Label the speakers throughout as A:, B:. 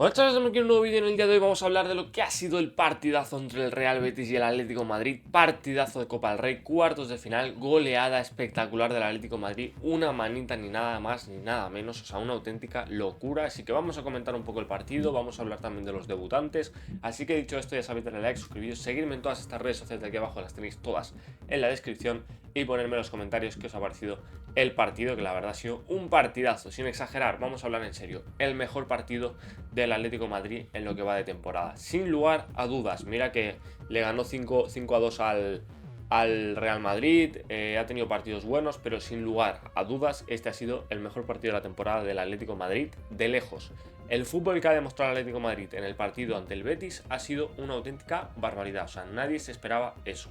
A: Hola chavales, estamos aquí en un nuevo vídeo. En el día de hoy vamos a hablar de lo que ha sido el partidazo entre el Real Betis y el Atlético de Madrid. Partidazo de Copa del Rey, cuartos de final, goleada espectacular del Atlético de Madrid. Una manita ni nada más ni nada menos, o sea, una auténtica locura. Así que vamos a comentar un poco el partido, vamos a hablar también de los debutantes. Así que dicho esto, ya sabéis, darle like, suscribiros, seguirme en todas estas redes sociales de aquí abajo, las tenéis todas en la descripción. Y ponerme en los comentarios qué os ha parecido el partido, que la verdad ha sido un partidazo, sin exagerar. Vamos a hablar en serio, el mejor partido del Atlético de Madrid en lo que va de temporada, sin lugar a dudas. Mira que le ganó 5-2 al Real Madrid, ha tenido partidos buenos, pero sin lugar a dudas este ha sido el mejor partido de la temporada del Atlético de Madrid de lejos. El fútbol que ha demostrado el Atlético de Madrid en el partido ante el Betis ha sido una auténtica barbaridad, o sea, nadie se esperaba eso.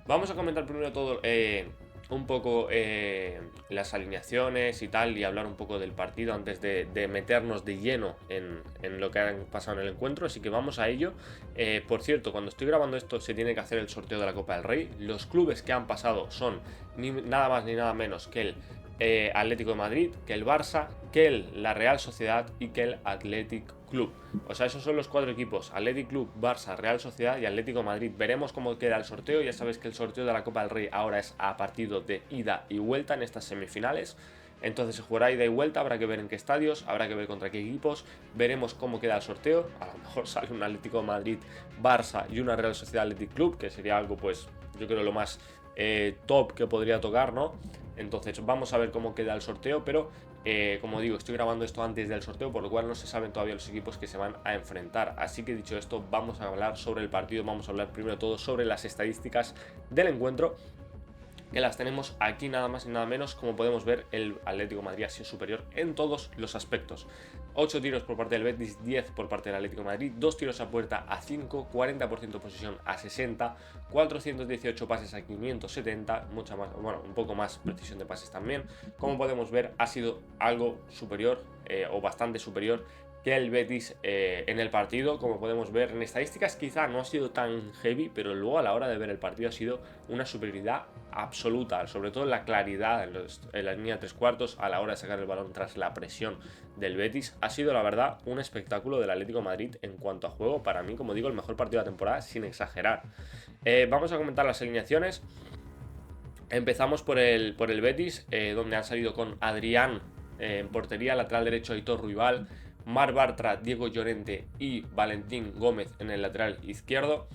A: Vamos a comentar primero todo un poco las alineaciones y tal, y hablar un poco del partido antes de meternos de lleno en lo que ha pasado en el encuentro, así que vamos a ello. Por cierto, cuando estoy grabando esto se tiene que hacer el sorteo de la Copa del Rey. Los clubes que han pasado son nada más ni nada menos que el Atlético de Madrid, que el Barça, que la Real Sociedad y que el Athletic Club. O sea, esos son los cuatro equipos: Athletic Club, Barça, Real Sociedad y Atlético de Madrid. Veremos cómo queda el sorteo. Ya sabéis que el sorteo de la Copa del Rey ahora es a partido de ida y vuelta en estas semifinales. Entonces se jugará ida y vuelta, habrá que ver en qué estadios, habrá que ver contra qué equipos, veremos cómo queda el sorteo. A lo mejor sale un Atlético de Madrid, Barça y una Real Sociedad Athletic Club, que sería algo, pues, yo creo lo más top que podría tocar, ¿no? Entonces vamos a ver cómo queda el sorteo, pero como digo, estoy grabando esto antes del sorteo, por lo cual no se saben todavía los equipos que se van a enfrentar. Así que dicho esto, vamos a hablar sobre el partido, vamos a hablar primero de todo sobre las estadísticas del encuentro, que las tenemos aquí nada más y nada menos. Como podemos ver, el Atlético de Madrid ha sido superior en todos los aspectos. 8 tiros por parte del Betis, 10 por parte del Atlético de Madrid, 2 tiros a puerta a 5, 40% de posesión a 60, 418 pases a 570, mucha más, bueno, un poco más precisión de pases también. Como podemos ver, ha sido algo superior o bastante superior que el Betis en el partido. Como podemos ver en estadísticas, quizá no ha sido tan heavy, pero luego a la hora de ver el partido ha sido una superioridad absoluta, sobre todo en la claridad en la línea de tres cuartos, a la hora de sacar el balón tras la presión del Betis. Ha sido, la verdad, un espectáculo del Atlético de Madrid en cuanto a juego. Para mí, como digo, el mejor partido de la temporada, sin exagerar. Vamos a comentar las alineaciones. Empezamos por el Betis, donde han salido con Adrián en portería, lateral derecho Aitor Ruibal, Marc Bartra, Diego Llorente y Valentín Gómez en el lateral izquierdo.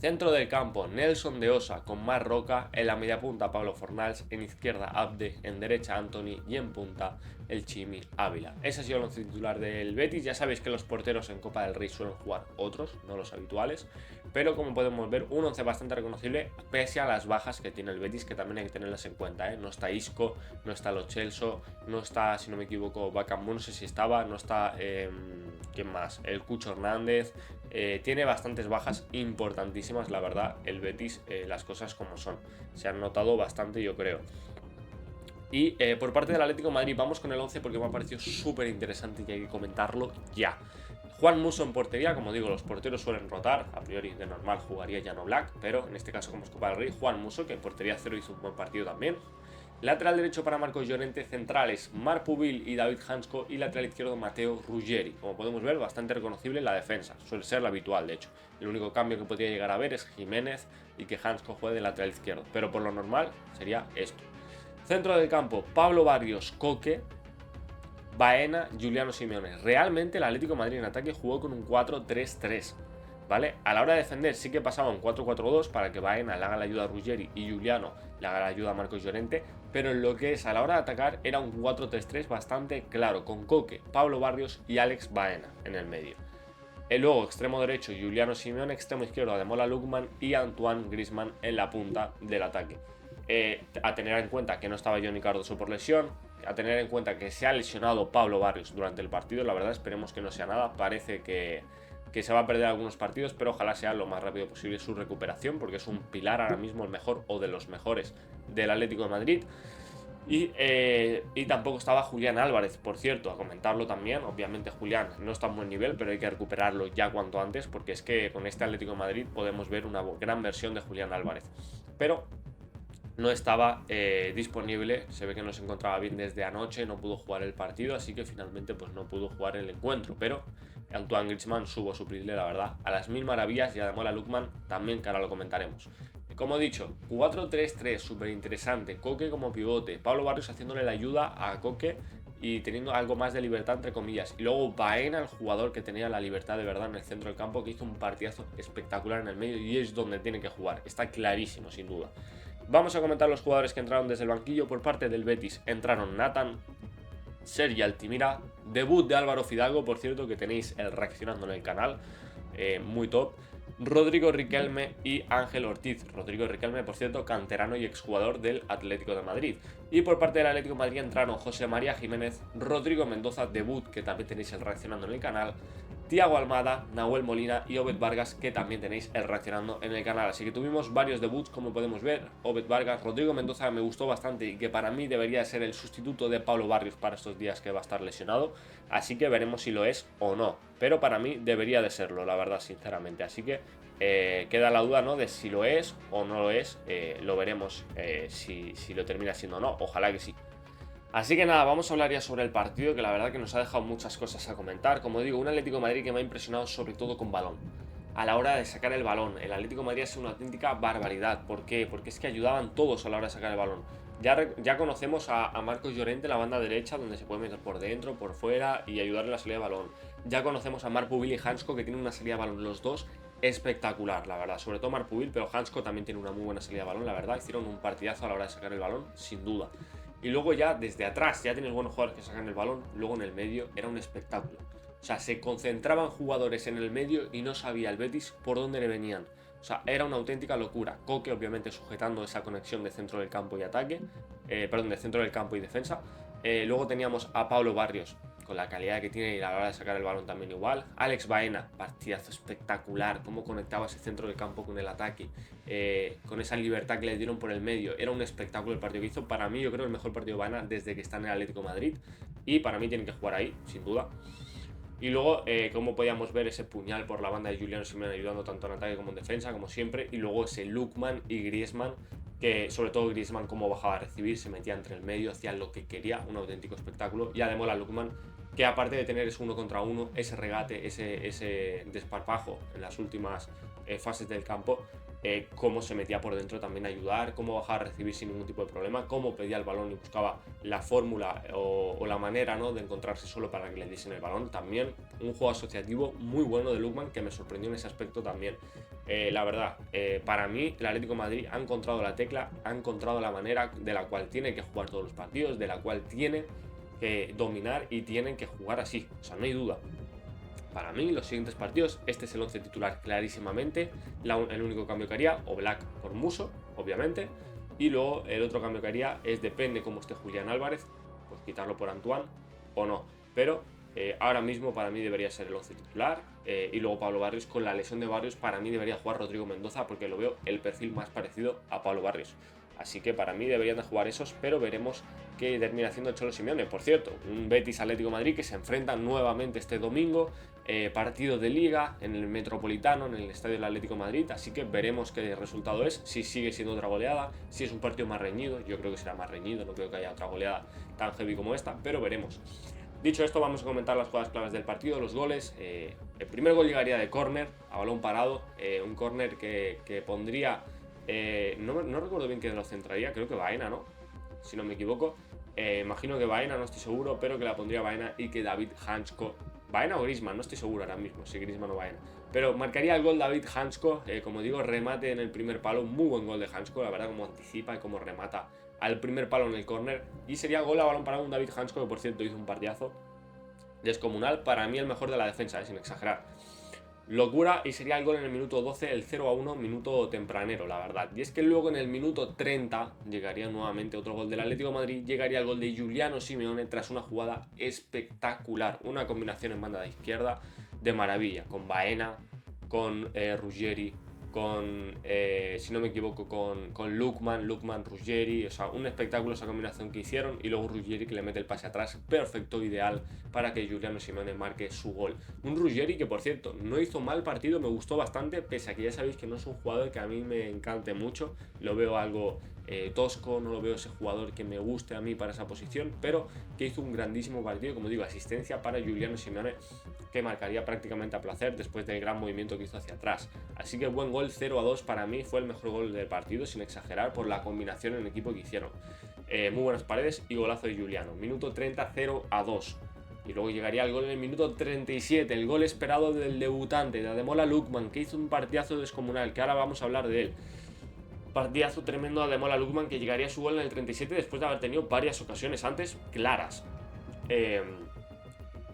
A: Centro del campo, Nelson de Osa con Marc Roca, en la media punta Pablo Fornals, en izquierda Abde, en derecha Anthony y en punta el Chimi Ávila. Ese ha sido el once titular del Betis. Ya sabéis que los porteros en Copa del Rey suelen jugar otros, no los habituales, pero como podemos ver, un once bastante reconocible pese a las bajas que tiene el Betis, que también hay que tenerlas en cuenta, ¿eh? No está Isco, no está Lo Celso, no está, si no me equivoco, Bakambu, no sé si estaba, no está, ¿quién más? El Cucho Hernández. Tiene bastantes bajas importantísimas, la verdad, el Betis, las cosas como son. Se han notado bastante, yo creo. Y por parte del Atlético de Madrid vamos con el 11 porque me ha parecido súper interesante y hay que comentarlo ya. Juan Musso en portería, como digo, los porteros suelen rotar. A priori, de normal, jugaría Jan Black, pero en este caso, como es Copa del Rey, Juan Musso, que en portería cero hizo un buen partido también. Lateral derecho para Marcos Llorente, centrales Marc Pubil y David Hansko, y lateral izquierdo Matteo Ruggeri. Como podemos ver, bastante reconocible en la defensa, suele ser la habitual de hecho. El único cambio que podría llegar a ver es Jiménez y que Hansko juegue de lateral izquierdo, pero por lo normal sería esto. Centro del campo, Pablo Barrios, Coque, Baena, Giuliano Simeone. Realmente el Atlético de Madrid en ataque jugó con un 4-3-3. ¿Vale? A la hora de defender sí que pasaba un 4-4-2 para que Baena le haga la ayuda a Ruggeri y Giuliano le haga la ayuda a Marcos Llorente, pero en lo que es a la hora de atacar era un 4-3-3 bastante claro, con Coque, Pablo Barrios y Alex Baena en el medio. Luego, extremo derecho, Giuliano Simeone, extremo izquierdo, Ademola Lookman y Antoine Griezmann en la punta del ataque. A tener en cuenta que no estaba Johnny Cardoso por lesión, a tener en cuenta que se ha lesionado Pablo Barrios durante el partido. La verdad, esperemos que no sea nada, parece que se va a perder algunos partidos, pero ojalá sea lo más rápido posible su recuperación, porque es un pilar ahora mismo, el mejor o de los mejores del Atlético de Madrid. Y tampoco estaba Julián Álvarez, por cierto, a comentarlo también. Obviamente Julián no está en buen nivel, pero hay que recuperarlo ya cuanto antes, porque es que con este Atlético de Madrid podemos ver una gran versión de Julián Álvarez. Pero no estaba disponible, se ve que no se encontraba bien desde anoche, no pudo jugar el partido, así que finalmente pues no pudo jugar el encuentro, pero Antoine Griezmann supo suplirle, la verdad, a las mil maravillas, y además a Lookman también, que ahora lo comentaremos. Como he dicho, 4-3-3, súper interesante. Koke como pivote, Pablo Barrios haciéndole la ayuda a Koke y teniendo algo más de libertad entre comillas. Y luego Baena, el jugador que tenía la libertad de verdad en el centro del campo, que hizo un partidazo espectacular en el medio y es donde tiene que jugar. Está clarísimo, sin duda. Vamos a comentar los jugadores que entraron desde el banquillo. Por parte del Betis entraron Nathan, Sergi Altimira, debut de Álvaro Fidalgo, por cierto, que tenéis el reaccionando en el canal, muy top. Rodrigo Riquelme y Ángel Ortiz. Rodrigo Riquelme, por cierto, canterano y exjugador del Atlético de Madrid. Y por parte del Atlético de Madrid entraron José María Jiménez, Rodrigo Mendoza, debut, que también tenéis el reaccionando en el canal, Thiago Almada, Nahuel Molina y Obed Vargas, que también tenéis el reaccionando en el canal. Así que tuvimos varios debuts, como podemos ver. Obed Vargas, Rodrigo Mendoza me gustó bastante y que para mí debería ser el sustituto de Pablo Barrios para estos días que va a estar lesionado. Así que veremos si lo es o no. Pero para mí debería de serlo, la verdad, sinceramente. Así que queda la duda, ¿no?, de si lo es o no lo es. Lo veremos si lo termina siendo o no. Ojalá que sí. Así que nada, vamos a hablar ya sobre el partido, que la verdad que nos ha dejado muchas cosas a comentar. Como digo, un Atlético de Madrid que me ha impresionado sobre todo con balón. A la hora de sacar el balón, el Atlético de Madrid ha sido una auténtica barbaridad. ¿Por qué? Porque es que ayudaban todos a la hora de sacar el balón. Ya conocemos a Marcos Llorente en la banda derecha, donde se puede meter por dentro, por fuera y ayudarle en la salida de balón. Ya conocemos a Marc Pubil y Hansko, que tienen una salida de balón los dos espectacular, la verdad. Sobre todo Marc Pubil, pero Hansko también tiene una muy buena salida de balón, la verdad. Hicieron un partidazo a la hora de sacar el balón, sin duda. Y luego ya desde atrás, ya tienes buenos jugadores que sacan el balón, luego en el medio era un espectáculo. O sea, se concentraban jugadores en el medio y no sabía el Betis por dónde le venían. O sea, era una auténtica locura. Koke, obviamente, sujetando esa conexión de centro del campo y ataque. De centro del campo y defensa. Luego teníamos a Pablo Barrios, con la calidad que tiene y a la hora de sacar el balón también igual. Alex Baena, partidazo espectacular, cómo conectaba ese centro del campo con el ataque, con esa libertad que le dieron por el medio. Era un espectáculo el partido que hizo. Para mí, yo creo, el mejor partido de Baena desde que está en el Atlético de Madrid. Y para mí tienen que jugar ahí, sin duda. Y luego, como podíamos ver, ese puñal por la banda de Juliano Simeone ayudando tanto en ataque como en defensa, como siempre. Y luego ese Lookman y Griezmann, que sobre todo Griezmann, como bajaba a recibir, se metía entre el medio, hacía lo que quería, un auténtico espectáculo. Y además la Lookman, que aparte de tener ese 1 contra 1, ese regate, ese desparpajo en las últimas fases del campo, cómo se metía por dentro también a ayudar, cómo bajaba a recibir sin ningún tipo de problema, cómo pedía el balón y buscaba la fórmula o la manera, ¿no?, de encontrarse solo para que le diesen el balón. También un juego asociativo muy bueno de Lookman, que me sorprendió en ese aspecto también. La verdad, para mí el Atlético de Madrid ha encontrado la tecla, ha encontrado la manera de la cual tiene que jugar todos los partidos, de la cual tiene que dominar y tienen que jugar así. O sea, no hay duda. Para mí, los siguientes partidos, este es el 11 titular clarísimamente. El único cambio que haría, Oblak por Muso, obviamente. Y luego el otro cambio que haría es, depende cómo esté Julián Álvarez, pues quitarlo por Antoine o no. Pero ahora mismo para mí debería ser el 11 titular. Y luego Pablo Barrios, con la lesión de Barrios, para mí debería jugar Rodrigo Mendoza, porque lo veo el perfil más parecido a Pablo Barrios. Así que para mí deberían de jugar esos, pero veremos qué termina haciendo el Cholo Simeone. Por cierto, un Betis Atlético de Madrid que se enfrentan nuevamente este domingo, partido de Liga en el Metropolitano, en el Estadio del Atlético de Madrid. Así que veremos qué resultado es, si sigue siendo otra goleada, si es un partido más reñido. Yo creo que será más reñido, no creo que haya otra goleada tan heavy como esta, pero veremos. Dicho esto, vamos a comentar las jugadas claves del partido, los goles. El primer gol llegaría de córner, a balón parado, un córner que pondría... no recuerdo bien quién lo centraría, creo que Baena, ¿no? Si no me equivoco. Imagino que Baena, no estoy seguro, pero que la pondría Baena y que David Hansko... Baena o Griezmann, no estoy seguro ahora mismo, si Griezmann o Baena. Pero marcaría el gol David Hansko, como digo, remate en el primer palo, muy buen gol de Hansko, la verdad, como anticipa y como remata al primer palo en el córner. Y sería gol a balón parado un David Hansko, que por cierto hizo un partidazo descomunal, para mí el mejor de la defensa, sin exagerar. Locura, y sería el gol en el minuto 12, el 0-1, minuto tempranero, la verdad. Y es que luego en el minuto 30 llegaría nuevamente otro gol del Atlético de Madrid, llegaría el gol de Juliano Simeone tras una jugada espectacular, una combinación en banda de izquierda de maravilla, con Baena, con Ruggeri, con, si no me equivoco, con Lookman, Ruggeri, o sea, un espectáculo esa combinación que hicieron, y luego Ruggeri que le mete el pase atrás, perfecto, ideal para que Juliano Simeone marque su gol. Un Ruggeri que, por cierto, no hizo mal partido, me gustó bastante, pese a que ya sabéis que no es un jugador que a mí me encante mucho, lo veo algo tosco, no lo veo ese jugador que me guste a mí para esa posición, pero que hizo un grandísimo partido, como digo, asistencia para Juliano Simeone, que marcaría prácticamente a placer después del gran movimiento que hizo hacia atrás. Así que buen gol, 0-2 para mí, fue el mejor gol del partido, sin exagerar, por la combinación en equipo que hicieron. Muy buenas paredes y golazo de Giuliano. Minuto 30, 0-2. Y luego llegaría el gol en el minuto 37, el gol esperado del debutante, de Ademola Lookman, que hizo un partidazo descomunal, que ahora vamos a hablar de él. Partidazo tremendo de Ademola Lookman, que llegaría a su gol en el 37 después de haber tenido varias ocasiones antes claras.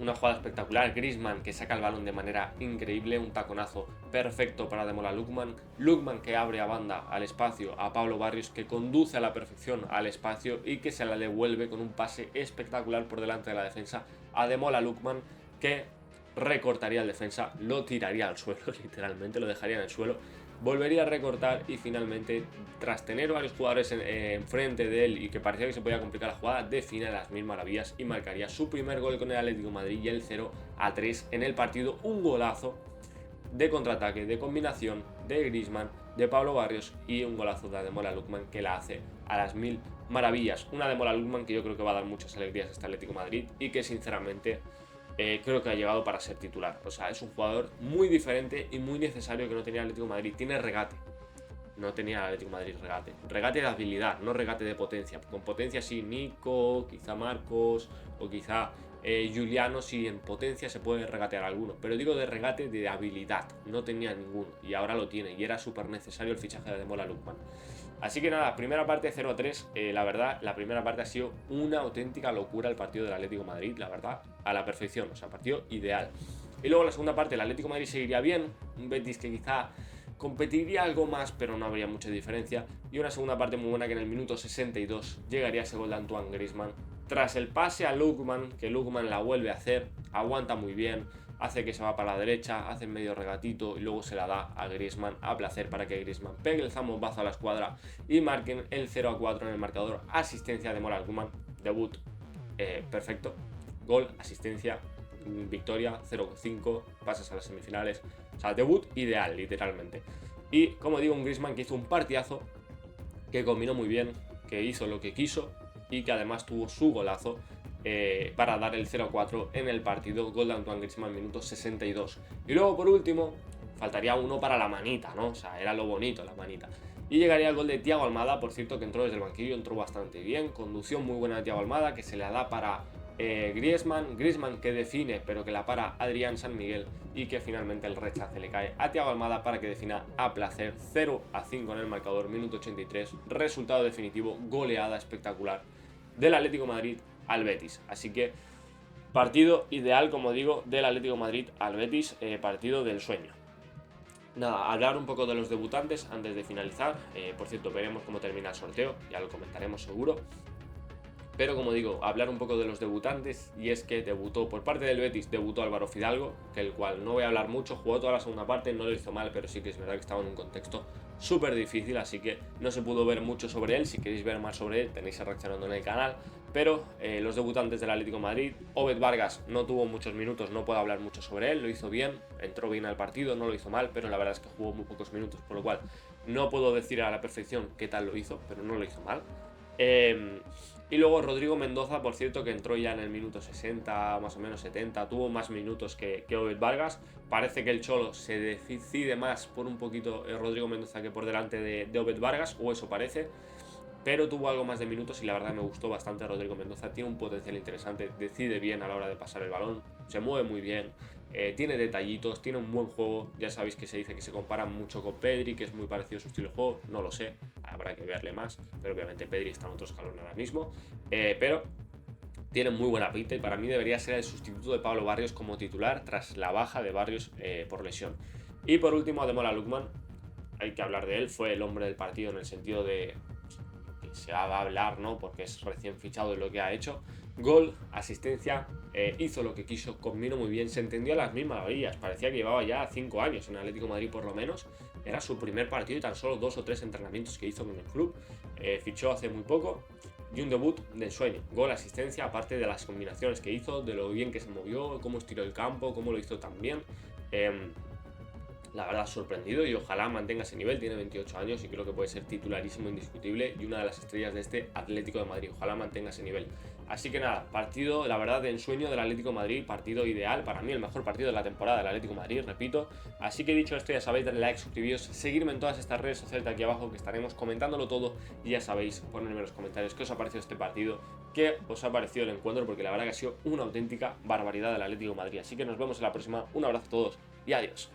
A: Una jugada espectacular, Griezmann que saca el balón de manera increíble, un taconazo perfecto para Ademola Lookman, Lookman que abre a banda al espacio a Pablo Barrios, que conduce a la perfección al espacio y que se la devuelve con un pase espectacular por delante de la defensa a Ademola Lookman, que recortaría al defensa, lo tiraría al suelo, literalmente lo dejaría en el suelo, volvería a recortar y finalmente, tras tener varios jugadores enfrente de él y que parecía que se podía complicar la jugada, define las mil maravillas y marcaría su primer gol con el Atlético de Madrid y el 0-3 en el partido. Un golazo de contraataque, de combinación de Griezmann, de Pablo Barrios y un golazo de Ademola Lookman que la hace a las mil maravillas. Una Ademola Lookman que yo creo que va a dar muchas alegrías a este Atlético de Madrid y que sinceramente creo que ha llegado para ser titular. O sea, es un jugador muy diferente y muy necesario que no tenía el Atlético de Madrid. Tiene regate. No tenía el Atlético de Madrid regate. Regate de habilidad, no regate de potencia. Con potencia sí, Nico, quizá Marcos o quizá Giuliano, sí, en potencia se puede regatear alguno. Pero digo de regate de habilidad. No tenía ninguno y ahora lo tiene. Y era súper necesario el fichaje de Ademola Lookman. Así que nada, primera parte 0-3, la verdad, la primera parte ha sido una auténtica locura el partido del Atlético de Madrid, la verdad, a la perfección, o sea, partido ideal. Y luego la segunda parte, el Atlético de Madrid seguiría bien, un Betis que quizá competiría algo más, pero no habría mucha diferencia, y una segunda parte muy buena que en el minuto 62 llegaría ese gol de Antoine Griezmann, tras el pase a Lookman, que Lookman la vuelve a hacer, aguanta muy bien, hace que se va para la derecha, hace medio regatito y luego se la da a Griezmann a placer para que Griezmann pegue el zambombazo a la escuadra y marquen el 0-4 en el marcador. Asistencia de Ademola Lookman, debut perfecto, gol, asistencia, victoria, 0-5, pasas a las semifinales, o sea, debut ideal, literalmente. Y como digo, un Griezmann que hizo un partidazo, que combinó muy bien, que hizo lo que quiso y que además tuvo su golazo para dar el 0-4 en el partido, gol de Antoine Griezmann, minuto 62. Y luego, por último, faltaría uno para la manita, ¿no? O sea, era lo bonito, la manita. Y llegaría el gol de Thiago Almada, por cierto, que entró desde el banquillo, entró bastante bien, conducción muy buena de Thiago Almada, que se le da para Griezmann que define, pero que la para Adrián San Miguel y que finalmente el rechace le cae a Thiago Almada para que defina a placer. 0-5 en el marcador, minuto 83, resultado definitivo, goleada espectacular del Atlético de Madrid al Betis. Así que partido ideal, como digo, del Atlético de Madrid al Betis, partido del sueño. Nada, hablar un poco de los debutantes antes de finalizar. Por cierto, veremos cómo termina el sorteo, ya lo comentaremos seguro. Pero como digo, hablar un poco de los debutantes, y es que debutó por parte del Betis, debutó Álvaro Fidalgo, que el cual no voy a hablar mucho, jugó toda la segunda parte, no lo hizo mal, pero sí que es verdad que estaba en un contexto súper difícil, así que no se pudo ver mucho sobre él. Si queréis ver más sobre él, tenéis reaccionando en el canal. Pero los debutantes del Atlético de Madrid, Obed Vargas no tuvo muchos minutos, no puedo hablar mucho sobre él, lo hizo bien, entró bien al partido, no lo hizo mal, pero la verdad es que jugó muy pocos minutos, por lo cual no puedo decir a la perfección qué tal lo hizo, pero no lo hizo mal. Y luego Rodrigo Mendoza, por cierto, que entró ya en el minuto 60, más o menos 70, tuvo más minutos que Obed Vargas. Parece que el Cholo se decide más por un poquito Rodrigo Mendoza que por delante de Obed Vargas, o eso parece. Pero tuvo algo más de minutos y la verdad me gustó bastante Rodrigo Mendoza. Tiene un potencial interesante, decide bien a la hora de pasar el balón, se mueve muy bien, tiene detallitos, tiene un buen juego. Ya sabéis que se dice que se compara mucho con Pedri, que es muy parecido a su estilo de juego, no lo sé, habrá que verle más, pero obviamente Pedri está en otro escalón ahora mismo. Pero tiene muy buena pinta y para mí debería ser el sustituto de Pablo Barrios como titular tras la baja de Barrios por lesión. Y por último, Ademola Lookman, hay que hablar de él, fue el hombre del partido en el sentido de se va a hablar, ¿no? Porque es recién fichado de lo que ha hecho. Gol, asistencia, hizo lo que quiso, combinó muy bien, se entendió a las mismas maravillas. Parecía que llevaba ya 5 años en Atlético de Madrid por lo menos. Era su primer partido y tan solo 2 o 3 entrenamientos que hizo con el club. Fichó hace muy poco y un debut de ensueño. Gol, asistencia, aparte de las combinaciones que hizo, de lo bien que se movió, cómo estiró el campo, cómo lo hizo tan bien. La verdad, sorprendido y ojalá mantenga ese nivel. Tiene 28 años y creo que puede ser titularísimo indiscutible y una de las estrellas de este Atlético de Madrid. Ojalá mantenga ese nivel. Así que nada, partido, la verdad, de ensueño del Atlético de Madrid, partido ideal, para mí el mejor partido de la temporada del Atlético de Madrid, repito. Así que dicho esto, ya sabéis, darle like, suscribiros, seguirme en todas estas redes sociales de aquí abajo, que estaremos comentándolo todo, y ya sabéis, ponerme en los comentarios qué os ha parecido este partido, qué os ha parecido el encuentro, porque la verdad que ha sido una auténtica barbaridad del Atlético de Madrid. Así que nos vemos en la próxima, un abrazo a todos y adiós.